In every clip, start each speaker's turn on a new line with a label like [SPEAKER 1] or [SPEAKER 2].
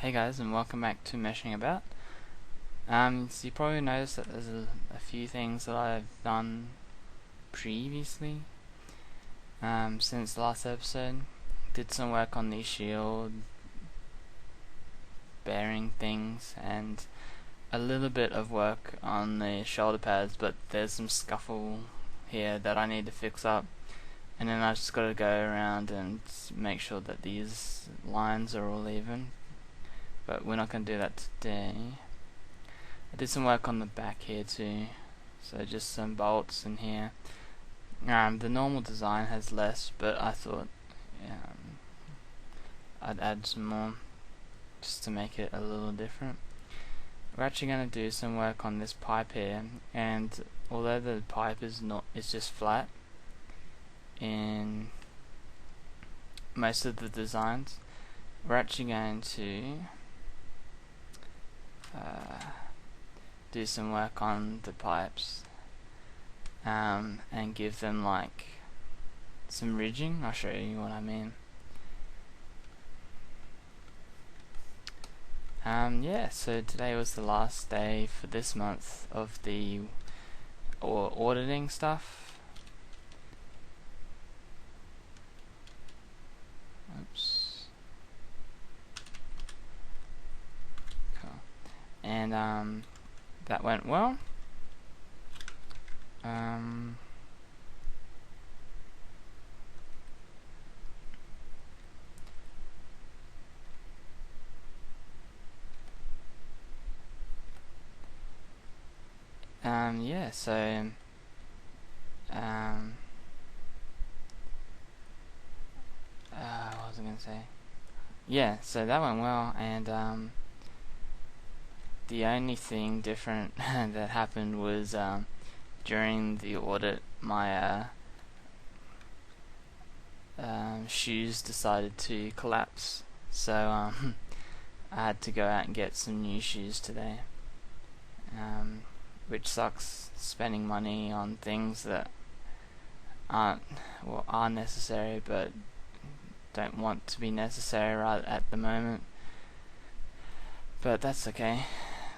[SPEAKER 1] Hey guys, and welcome back to Meshing About. So you probably noticed that there's a few things that I've done previously since the last episode. Did some work on the shield bearing things and a little bit of work on the shoulder pads, but there's some scuffle here that I need to fix up. And then I just got to go around and make sure that these lines are all even. But we're not going to do that today. I did some work on the back here too, so just some bolts in here. The normal design has less, but I thought I'd add some more just to make it a little different. We're actually going to do some work on this pipe here, and although the pipe is just flat in most of the designs, we're actually going to do some work on the pipes and give them like some ridging. I'll show you what I mean. Yeah, so today was the last day for this month of the auditing stuff. Oops. Cool. And that went well. Yeah, so what was I gonna say? Yeah, so that went well, and the only thing different that happened was during the audit, my shoes decided to collapse, so I had to go out and get some new shoes today, which sucks, spending money on things that are necessary but don't want to be necessary right at the moment. But that's okay.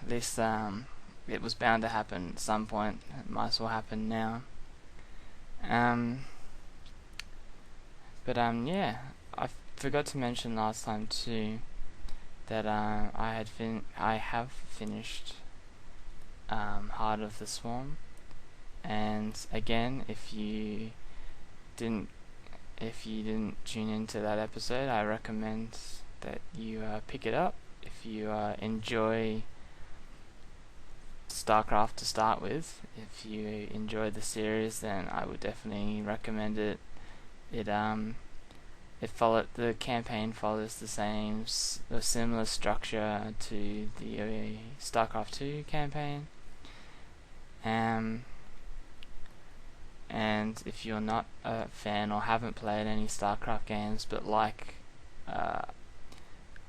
[SPEAKER 1] At least it was bound to happen at some point. It might as well happen now. But yeah, I forgot to mention last time too that I have finished Heart of the Swarm. And again, if you didn't tune into that episode, I recommend that you pick it up if you enjoy StarCraft to start with. If you enjoy the series, then I would definitely recommend it. The campaign follows the similar structure to the StarCraft 2 campaign. And if you're not a fan or haven't played any StarCraft games but like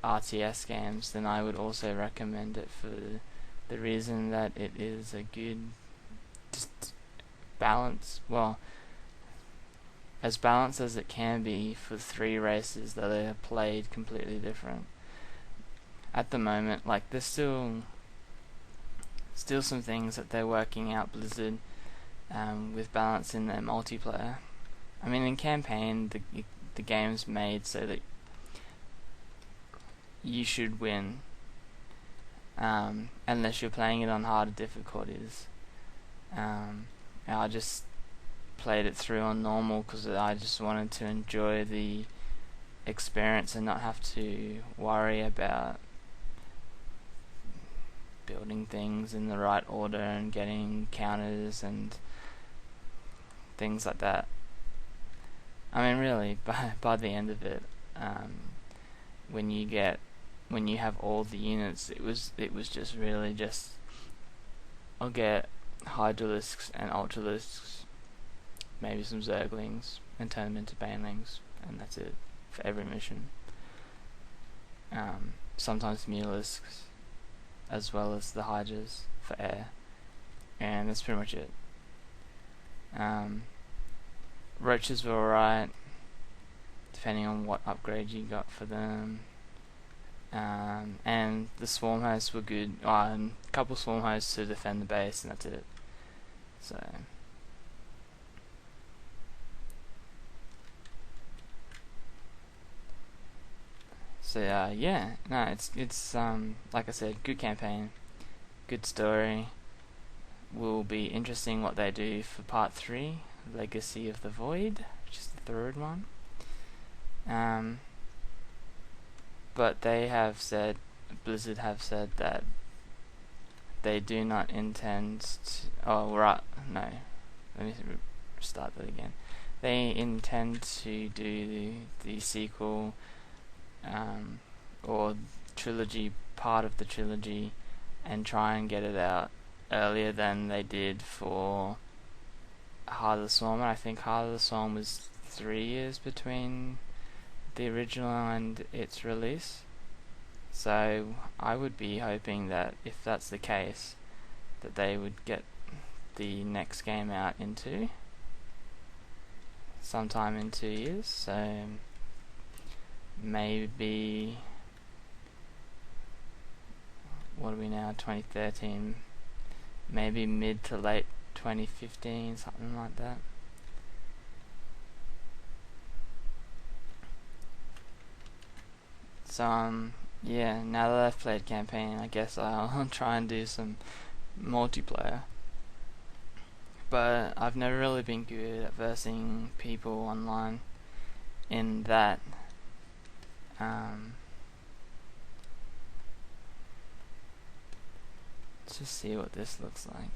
[SPEAKER 1] RTS games, then I would also recommend it for the reason that it is a good balance. Well, as balanced as it can be for three races that are played completely different. At the moment, like, there's still some things that they're working out, Blizzard, with balance in their multiplayer. I mean, in campaign, the game's made so that you should win, unless you're playing it on harder difficulties. I just played it through on normal because I just wanted to enjoy the experience and not have to worry about building things in the right order and getting counters and things like that. I mean, really, by the end of it, when you have all the units, it was just really just I'll get Hydralisks and Ultralisks, maybe some Zerglings, and turn them into Banelings, and that's it for every mission. Sometimes Mutalisks, as well as the Hydras for air, and that's pretty much it. Roaches were alright, depending on what upgrade you got for them. and the swarm hosts were good. A couple swarm hosts to defend the base, and that's it. So yeah, no, it's like I said, good campaign, good story. Will be interesting what they do for part 3, Legacy of the Void, which is the third one. But they have said, Blizzard have said that they do not intend to, no, let me start that again. They intend to do the sequel, or trilogy, part of the trilogy, and try and get it out earlier than they did for Heart of the Swarm. I think Heart of the Swarm was 3 years between the original and its release. So I would be hoping that if that's the case, that they would get the next game out into sometime in 2 years. So maybe, what are we now, 2013, maybe mid to late 2015, something like that. So yeah, now that I've played campaign, I guess I'll try and do some multiplayer. But I've never really been good at versing people online in that. Let's just see what this looks like.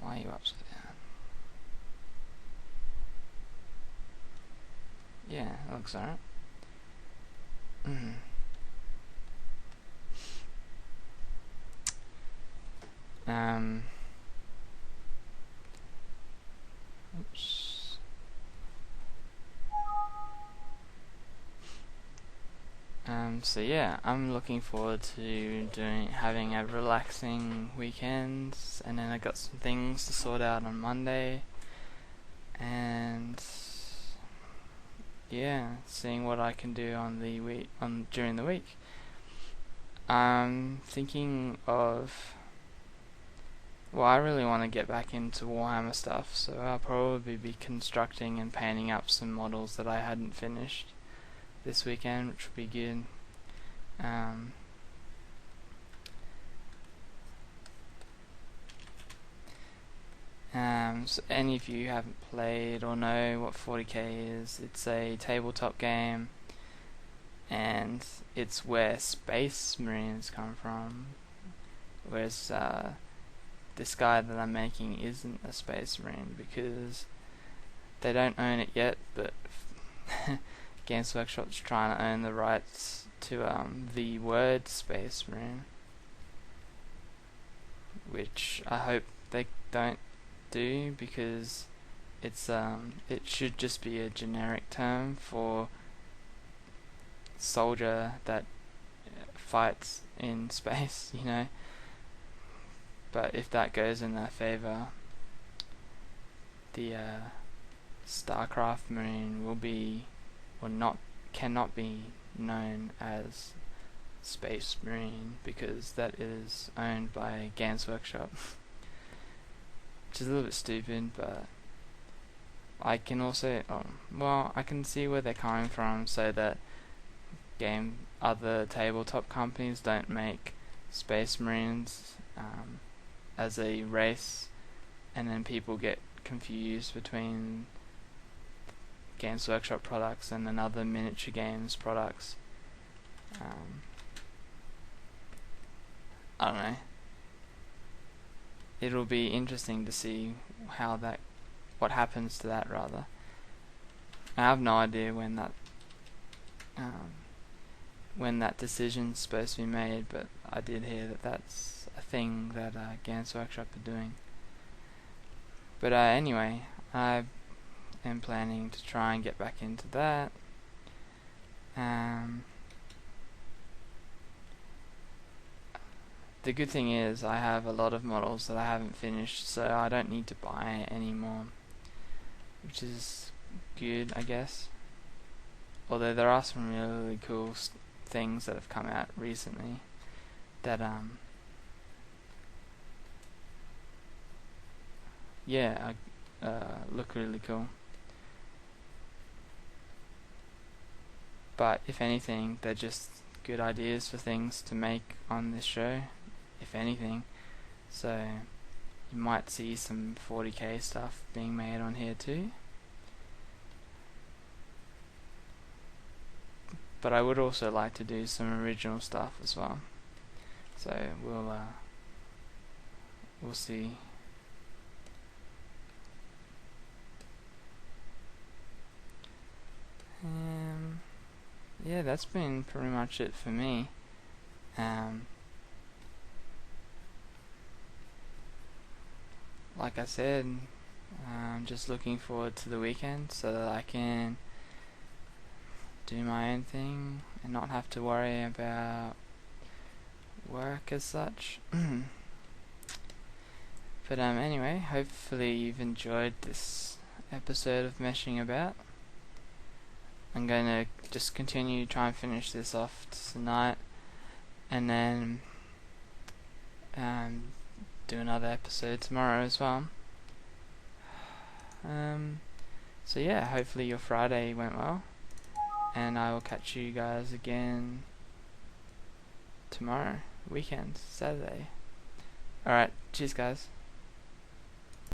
[SPEAKER 1] Why are you upside down? Yeah, it looks alright. Oops. So yeah, I'm looking forward to having a relaxing weekend, and then I got some things to sort out on Monday, and yeah, seeing what I can do during the week. I'm thinking of, I really want to get back into Warhammer stuff, so I'll probably be constructing and painting up some models that I hadn't finished this weekend, which will be good. So any of you haven't played or know what 40k is, it's a tabletop game, and it's where Space Marines come from, whereas this guy that I'm making isn't a Space Marine because they don't own it yet, but Games Workshop's trying to own the rights to the word Space Marine, which I hope they don't do, because it's it should just be a generic term for soldier that fights in space, you know. But if that goes in their favor, the Starcraft Marine will be, or cannot be known as Space Marine, because that is owned by Games Workshop. Which is a little bit stupid, but I can also, I can see where they're coming from, so that other tabletop companies don't make Space Marines as a race, and then people get confused between Games Workshop products and then other miniature games products. I don't know. It'll be interesting to see what happens to that, rather. I have no idea when that decision's supposed to be made, but I did hear that that's a thing that Games Workshop are doing. But anyway, I am planning to try and get back into that. The good thing is I have a lot of models that I haven't finished, so I don't need to buy any more, which is good, I guess. Although there are some really cool things that have come out recently that yeah, look really cool. But if anything, they're just good ideas for things to make on this show, if anything. So you might see some 40k stuff being made on here too. But I would also like to do some original stuff as well. So we'll see. Yeah, that's been pretty much it for me. Like I said, I'm just looking forward to the weekend so that I can do my own thing and not have to worry about work as such. But anyway, hopefully you've enjoyed this episode of Meshing About. I'm going to just continue to try and finish this off tonight, and then do another episode tomorrow as well. So yeah, hopefully your Friday went well, and I will catch you guys again tomorrow, weekend, Saturday. Alright, cheers guys.